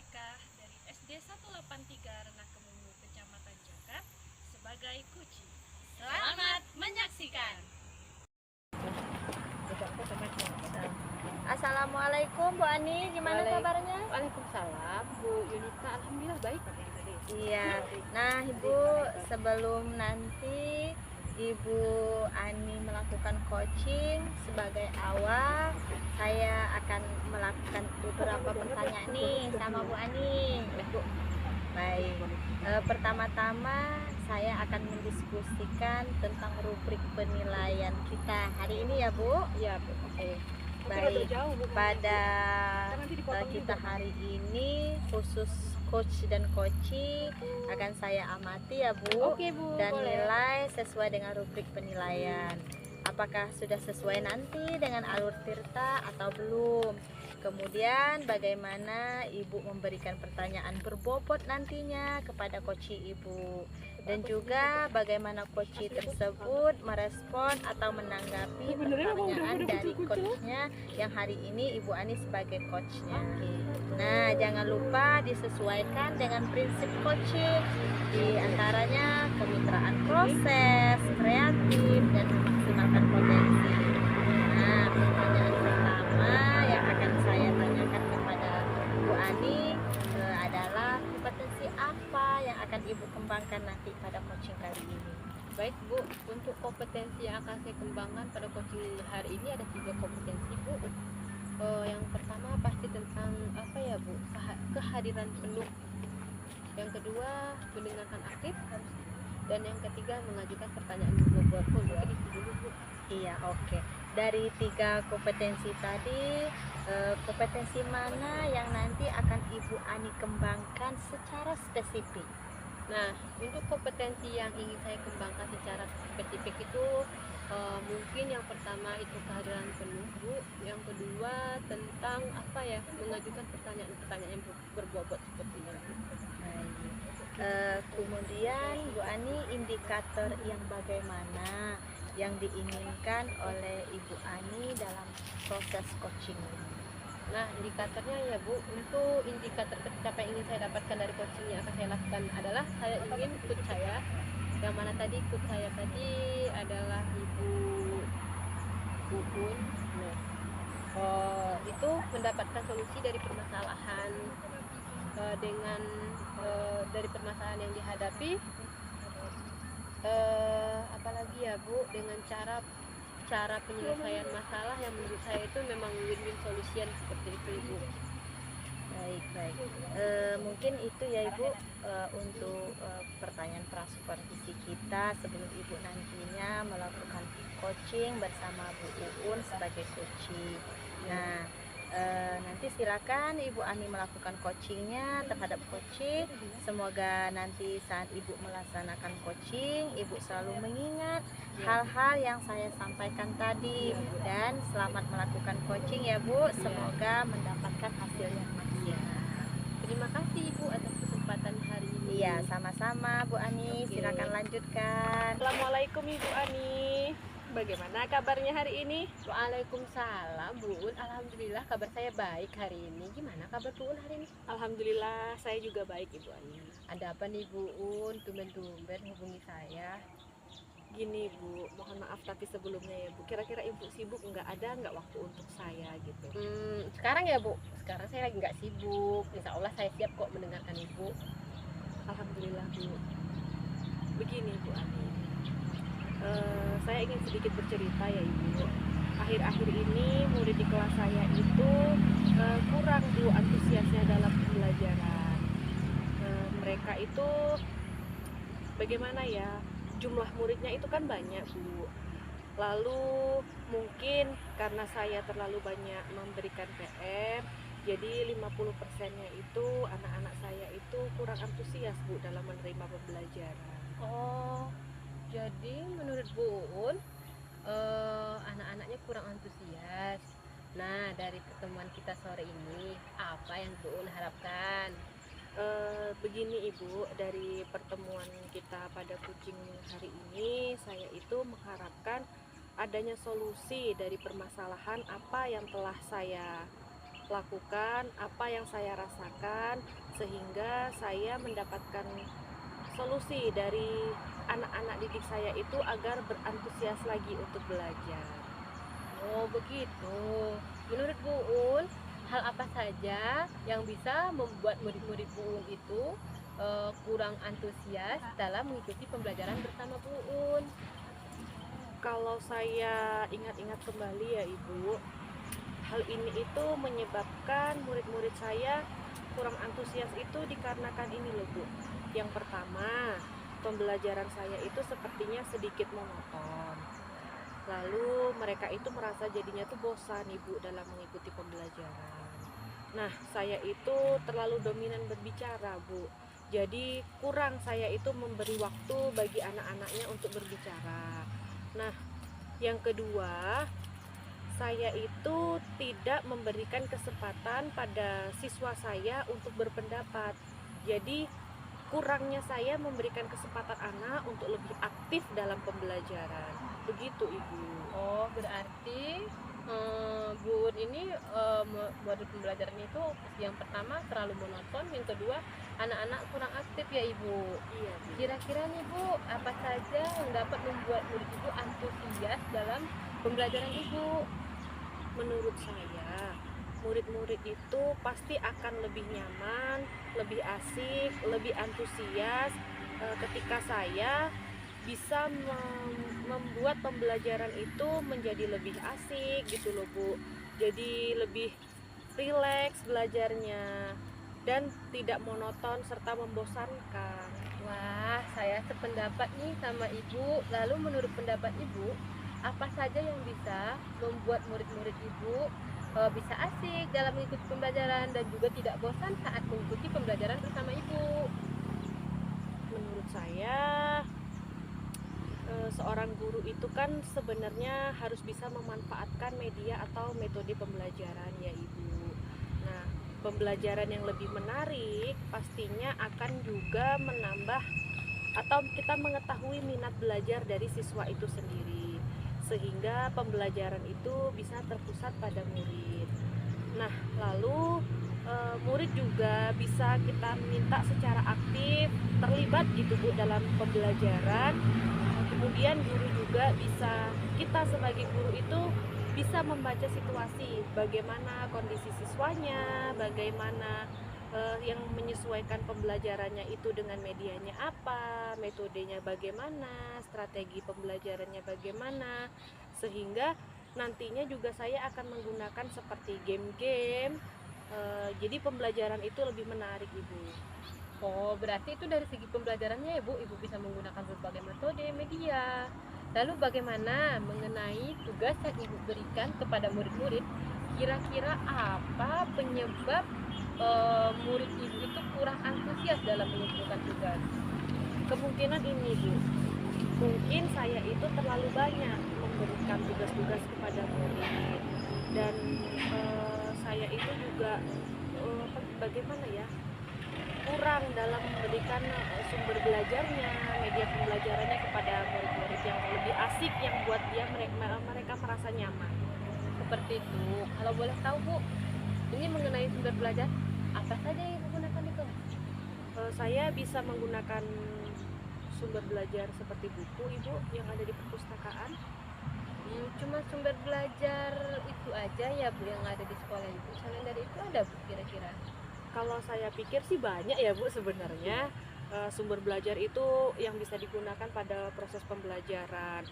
Eka dari SD 183 Renakemunu, Kecamatan Jagat sebagai coaching. Selamat menyaksikan. Assalamualaikum Bu Ani, gimana kabarnya? Waalaikumsalam Bu Yunita, alhamdulillah baik. Iya, nah Ibu, sebelum nanti Ibu Ani melakukan coaching sebagai awal, saya akan melakukan beberapa pertanyaan nih sama Bu Ani. Baik, pertama-tama saya akan mendiskusikan tentang rubrik penilaian kita hari ini ya Bu. Ya Bu, oke. Baik, pada kita hari ini khusus coach dan coaching akan saya amati ya Bu, Oke, Bu, dan boleh. nilai sesuai dengan rubrik penilaian. Apakah sudah sesuai nanti dengan alur tirta atau belum? Kemudian bagaimana Ibu memberikan pertanyaan berbobot nantinya kepada coach Ibu, dan juga bagaimana coach tersebut merespon atau menanggapi pertanyaan dari coachnya yang hari ini Ibu Ani sebagai coachnya. Nah, jangan lupa disesuaikan dengan prinsip coaching, di antaranya kemitraan proses, kreatif, dan memaksimalkan potensi. Nah, pertanyaan pertama yang akan saya tanyakan kepada Bu Ani adalah kompetensi apa yang akan Ibu kembangkan nanti pada coaching kali ini? Baik Bu, untuk kompetensi yang akan saya kembangkan pada coaching hari ini ada 3 kompetensi Bu. Yang pertama pasti tentang apa ya Bu, kehadiran penuh. Yang kedua mendengarkan aktif, dan yang ketiga mengajukan pertanyaan berbobot. Mungkin itu dulu Bu. Iya, oke. Dari 3 kompetensi tadi, kompetensi mana yang nanti akan Ibu Ani kembangkan secara spesifik? Nah, untuk kompetensi yang ingin saya kembangkan secara spesifik itu mungkin yang pertama itu kehadiran penuh Bu, yang kedua tentang apa ya, mengajukan pertanyaan-pertanyaan yang berbobot seperti itu. Kemudian Bu Ani, indikator yang bagaimana yang diinginkan oleh Ibu Ani dalam proses coaching ini? Nah, indikatornya ya Bu, untuk indikator apa yang ingin saya dapatkan dari coaching yang akan saya lakukan adalah saya ingin coach saya, yang mana tadi coach saya tadi adalah Ibu Uun. Nah, itu mendapatkan solusi dari permasalahan dari permasalahan yang dihadapi, apalagi ya Bu, dengan cara penyelesaian masalah yang menurut saya itu memang win-win solution seperti itu Ibu. Baik. Mungkin itu ya Ibu, untuk pertanyaan prasupervisi kita sebelum Ibu nantinya melakukan coaching bersama Bu Uun sebagai coaching. Nah, nanti silakan Ibu Ani melakukan coachingnya terhadap coaching. Semoga nanti saat Ibu melaksanakan coaching, Ibu selalu mengingat hal-hal yang saya sampaikan tadi, dan selamat melakukan coaching ya Bu. Semoga mendapatkan hasil yang maksimal. Terima kasih Ibu atas kesempatan hari ini. Iya, sama-sama Bu Ani. Silakan lanjutkan. Assalamualaikum Ibu Ani. Bagaimana kabarnya hari ini? Waalaikumsalam Bu Un, alhamdulillah kabar saya baik hari ini. Gimana kabar Bu Un hari ini? Alhamdulillah saya juga baik Ibu Ani. Ada apa nih Bu Un, tumben-tumben hubungi saya? Gini Bu, mohon maaf tapi sebelumnya ya Bu, kira-kira Ibu sibuk nggak, ada nggak waktu untuk saya gitu? Sekarang ya Bu, sekarang saya lagi nggak sibuk. Insya Allah saya siap kok mendengarkan Ibu. Alhamdulillah Bu. Begini Bu Ani, saya ingin sedikit bercerita ya Ibu. Akhir-akhir ini murid di kelas saya itu kurang Bu antusiasnya dalam pembelajaran. Mereka itu bagaimana ya, jumlah muridnya itu kan banyak Bu. Lalu mungkin karena saya terlalu banyak memberikan PR, jadi 50%-nya itu anak-anak saya itu kurang antusias Bu dalam menerima pembelajaran. Oh, jadi menurut Bu Un, anak-anaknya kurang antusias. Nah, dari pertemuan kita sore ini, apa yang Bu Un harapkan? Begini Ibu, dari pertemuan kita pada coaching hari ini, saya itu mengharapkan adanya solusi dari permasalahan apa yang telah saya lakukan, apa yang saya rasakan, sehingga saya mendapatkan solusi dari anak-anak didik saya itu agar berantusias lagi untuk belajar. Oh begitu. Menurut Bu Un, hal apa saja yang bisa membuat murid-murid Bu Un itu kurang antusias dalam mengikuti pembelajaran bersama Bu Un? Kalau saya ingat-ingat kembali ya Ibu, hal ini itu menyebabkan murid-murid saya kurang antusias itu dikarenakan ini loh Bu. Yang pertama, pembelajaran saya itu sepertinya sedikit monoton. Lalu mereka itu merasa jadinya tuh bosan Ibu dalam mengikuti pembelajaran. Nah, saya itu terlalu dominan berbicara Bu. Jadi kurang saya itu memberi waktu bagi anak-anaknya untuk berbicara. Nah, yang kedua, saya itu tidak memberikan kesempatan pada siswa saya untuk berpendapat. Jadi kurangnya saya memberikan kesempatan anak untuk lebih aktif dalam pembelajaran. Begitu Ibu. Oh berarti Bu Un ini modul pembelajaran itu yang pertama terlalu monoton, yang kedua anak-anak kurang aktif ya Ibu. Iya Bu. Kira-kira nih Bu, apa saja yang dapat membuat murid Ibu antusias dalam pembelajaran Ibu? Menurut saya, murid-murid itu pasti akan lebih nyaman, lebih asik, lebih antusias ketika saya bisa membuat pembelajaran itu menjadi lebih asik gitu loh Bu. Jadi lebih rileks belajarnya dan tidak monoton serta membosankan. Wah, saya sependapat nih sama Ibu. Lalu menurut pendapat Ibu, apa saja yang bisa membuat murid-murid Ibu bisa asik dalam mengikuti pembelajaran dan juga tidak bosan saat mengikuti pembelajaran bersama Ibu? Menurut saya seorang guru itu kan sebenarnya harus bisa memanfaatkan media atau metode pembelajaran ya Ibu. Nah, pembelajaran yang lebih menarik pastinya akan juga menambah atau kita mengetahui minat belajar dari siswa itu sendiri, sehingga pembelajaran itu bisa terpusat pada murid. Nah, lalu murid juga bisa kita minta secara aktif terlibat gitu Bu dalam pembelajaran. Kemudian guru juga bisa, kita sebagai guru itu bisa membaca situasi, bagaimana kondisi siswanya, bagaimana yang menyesuaikan pembelajarannya itu dengan medianya apa, metodenya bagaimana, strategi pembelajarannya bagaimana, sehingga nantinya juga saya akan menggunakan seperti game-game. Jadi pembelajaran itu lebih menarik Ibu. Oh, berarti itu dari segi pembelajarannya ya Bu, Ibu bisa menggunakan berbagai metode media. Lalu bagaimana mengenai tugas yang Ibu berikan kepada murid-murid? Kira-kira apa penyebab murid Ibu itu kurang antusias dalam mengumpulkan tugas? Kemungkinan ini Bu, mungkin saya itu terlalu banyak memberikan tugas-tugas kepada murid dan saya itu juga bagaimana ya, kurang dalam memberikan sumber belajarnya, media pembelajarannya kepada murid-murid yang lebih asik, yang buat mereka merasa nyaman. Seperti itu. Kalau boleh tahu Bu, ini mengenai sumber belajar apa saja yang digunakan di kelas? Saya bisa menggunakan sumber belajar seperti buku Ibu yang ada di perpustakaan. Cuma sumber belajar itu aja ya Bu yang ada di sekolah Ibu. Selain dari itu ada Bu kira-kira? Kalau saya pikir sih banyak ya Bu sebenarnya sumber belajar itu yang bisa digunakan pada proses pembelajaran,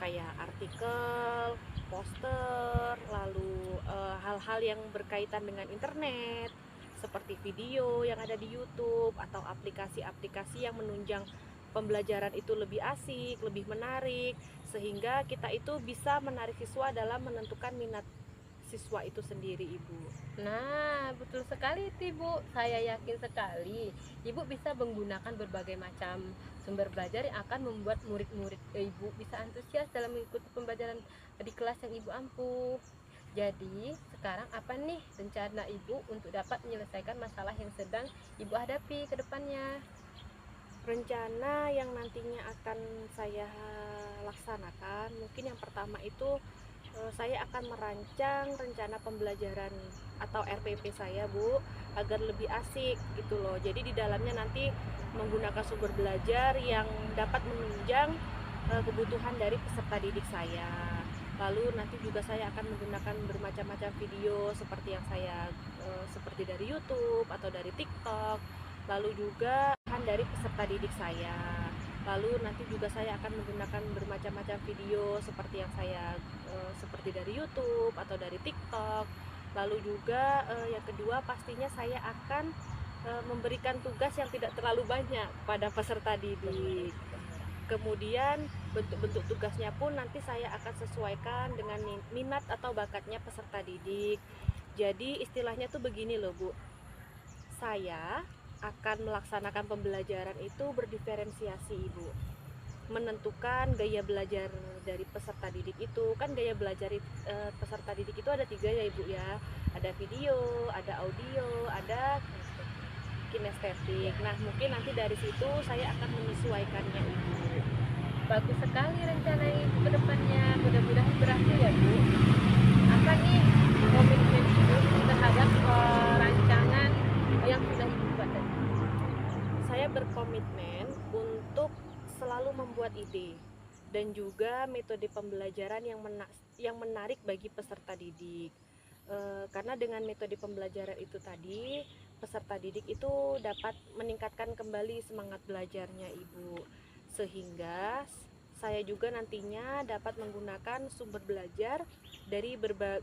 kayak artikel, poster, lalu hal-hal yang berkaitan dengan internet seperti video yang ada di YouTube atau aplikasi-aplikasi yang menunjang pembelajaran itu lebih asik, lebih menarik, sehingga kita itu bisa menarik siswa dalam menentukan minat siswa itu sendiri Ibu. Nah, betul sekali itu Ibu. Saya yakin sekali Ibu bisa menggunakan berbagai macam sumber belajar yang akan membuat murid-murid Ibu bisa antusias dalam mengikuti pembelajaran di kelas yang Ibu ampuh. Jadi, sekarang apa nih rencana Ibu untuk dapat menyelesaikan masalah yang sedang Ibu hadapi ke depannya? Rencana yang nantinya akan saya laksanakan, mungkin yang pertama itu saya akan merancang rencana pembelajaran atau RPP saya, Bu, agar lebih asik gitu loh. Jadi di dalamnya nanti menggunakan sumber belajar yang dapat menunjang kebutuhan dari peserta didik saya. Lalu nanti juga saya akan menggunakan bermacam-macam video seperti yang saya seperti dari YouTube atau dari TikTok. Lalu juga dari peserta didik saya. Lalu nanti juga saya akan menggunakan bermacam-macam video seperti yang saya seperti dari YouTube atau dari TikTok. Lalu juga yang kedua pastinya saya akan memberikan tugas yang tidak terlalu banyak pada peserta didik. Kemudian bentuk-bentuk tugasnya pun nanti saya akan sesuaikan dengan minat atau bakatnya peserta didik. Jadi istilahnya tuh begini loh, Bu. Saya akan melaksanakan pembelajaran itu berdiferensiasi, Ibu. Menentukan gaya belajar dari peserta didik itu, kan gaya belajar peserta didik itu ada 3 ya, Ibu ya. Ada video, ada audio, ada kinestetik. Nah, mungkin nanti dari situ saya akan menyesuaikannya, Ibu. Bagus sekali rencana ibu ke depannya, mudah-mudahan berhasil ya Bu. Apa nih komitmen ibu terhadap rancangan yang sudah ibu buat tadi? Saya berkomitmen untuk selalu membuat ide dan juga metode pembelajaran yang menarik bagi peserta didik. Karena dengan metode pembelajaran itu tadi, peserta didik itu dapat meningkatkan kembali semangat belajarnya, Ibu. Sehingga saya juga nantinya dapat menggunakan sumber belajar dari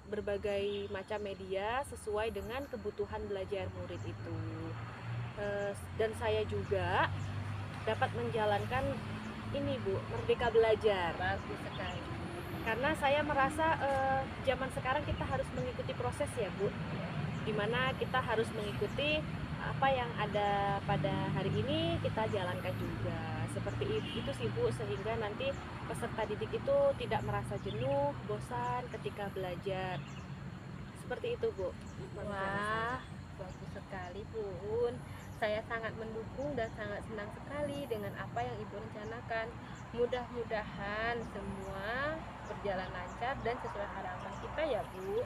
berbagai macam media sesuai dengan kebutuhan belajar murid itu. Dan saya juga dapat menjalankan ini, Bu, Merdeka Belajar. Bagus sekali. Karena saya merasa zaman sekarang kita harus mengikuti proses ya, Bu, dimana kita harus mengikuti apa yang ada pada hari ini kita jalankan juga. Seperti itu sih, Bu, sehingga nanti peserta didik itu tidak merasa jenuh, bosan ketika belajar. Seperti itu, Bu. Wah, bagus sekali Bun. Saya sangat mendukung dan sangat senang sekali dengan apa yang ibu rencanakan. Mudah-mudahan semua berjalan lancar dan sesuai harapan kita ya Bu.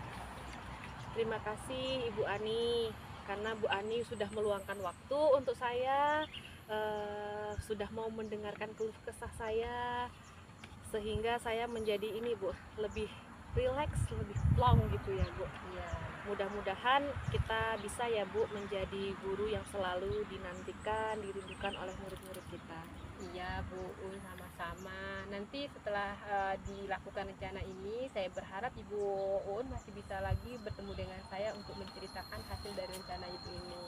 Terima kasih Ibu Ani, karena Bu Ani sudah meluangkan waktu untuk saya, sudah mau mendengarkan keluh kesah saya, sehingga saya menjadi ini, Bu, lebih rileks, lebih plong gitu ya, Bu. Iya. Mudah-mudahan kita bisa ya, Bu, menjadi guru yang selalu dinantikan, dirindukan oleh murid-murid kita. Iya Bu Un, sama-sama. Nanti setelah dilakukan rencana ini, saya berharap Ibu Un masih bisa lagi bertemu dengan saya untuk menceritakan hasil dari rencana Ibu ini.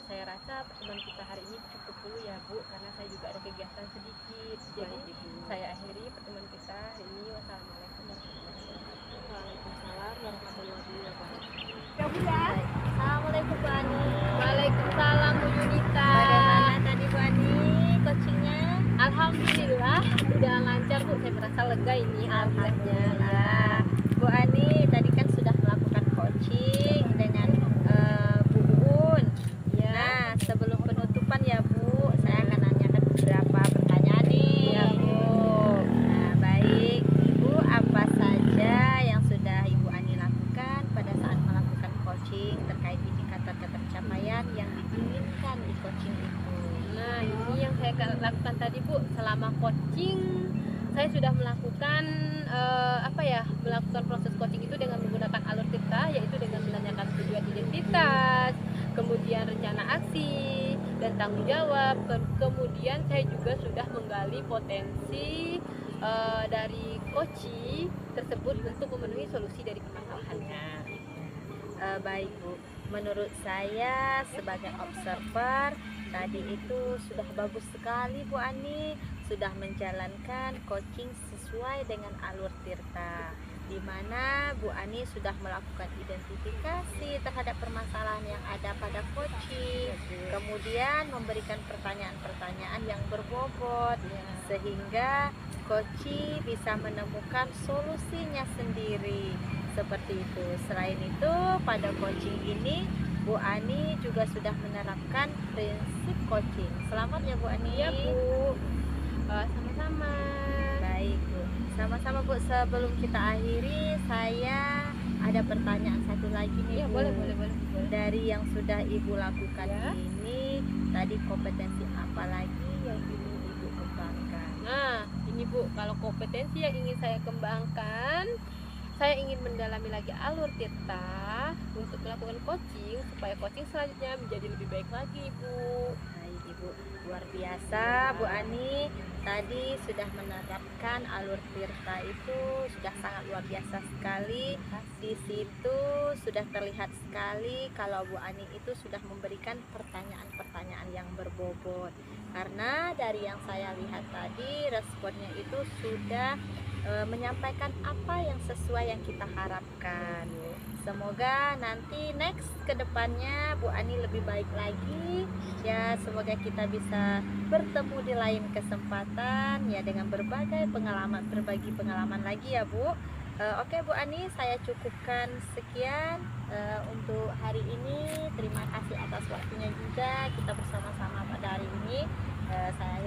Saya rasa pertemuan kita hari ini cukup dulu ya Bu, karena saya juga ada kegiatan sedikit. Jadi saya akhiri pertemuan kita hari ini. Wassalamualaikum warahmatullahi wabarakatuh. Waalaikumsalam warahmatullahi wabarakatuh. Assalamualaikum Bu Ani. Waalaikumsalam Bu Yunita. Bagaimana tadi Bu Ani coachingnya? Alhamdulillah sudah lancar Bu, saya merasa lega ini Alhamdulillah. Bu Ani tadi kan sudah melakukan coaching dengan Bu Un. Ya. Nah, sebelum penutupan ya Bu, saya akan nanyakan beberapa pertanyaan nih. Ya, Bu. Nah, baik. Ibu, apa saja yang sudah Ibu Ani lakukan pada saat melakukan coaching terkait indikator pencapaian yang diinginkan di coaching itu? Nah, ini yang saya lakukan tadi Bu, selama coaching saya sudah melakukan melakukan proses coaching itu dengan menggunakan alur tirta, yaitu dengan menanyakan tujuan identitas, kemudian rencana aksi dan tanggung jawab. Kemudian saya juga sudah menggali potensi dari coaching tersebut untuk memenuhi solusi dari permasalahannya. Baik Bu, menurut saya sebagai observer tadi itu sudah bagus sekali Bu Ani, sudah menjalankan coaching sesuai dengan alur tirta, di mana Bu Ani sudah melakukan identifikasi terhadap permasalahan yang ada pada coaching, kemudian memberikan pertanyaan-pertanyaan yang berbobot, sehingga coaching bisa menemukan solusinya sendiri. Seperti itu. Selain itu, pada coaching ini Bu Ani juga sudah menerapkan prinsip coaching. Selamat ya Bu Ani. Iya Bu, sama-sama. Baik Bu. Sama-sama Bu, sebelum kita akhiri saya ada pertanyaan satu lagi nih Iya, Bu. boleh. Dari yang sudah Ibu lakukan Ya. ini, tadi kompetensi apa lagi yang ingin Ibu kembangkan? Nah, ini Bu, kalau kompetensi yang ingin saya kembangkan, saya ingin mendalami lagi alur tirta untuk melakukan coaching supaya coaching selanjutnya menjadi lebih baik lagi, Bu. Baik Ibu, luar biasa Bu Ani. Tadi sudah menerapkan alur tirta itu sudah sangat luar biasa sekali. Di situ sudah terlihat sekali kalau Bu Ani itu sudah memberikan pertanyaan-pertanyaan yang berbobot. Karena dari yang saya lihat tadi responnya itu sudah menyampaikan apa yang sesuai yang kita harapkan. Semoga nanti next kedepannya Bu Ani lebih baik lagi ya. Semoga kita bisa bertemu di lain kesempatan ya dengan berbagi pengalaman lagi ya Bu. Oke Bu Ani, saya cukupkan sekian untuk hari ini. Terima kasih atas waktunya juga kita bersama-sama pada hari ini. Saya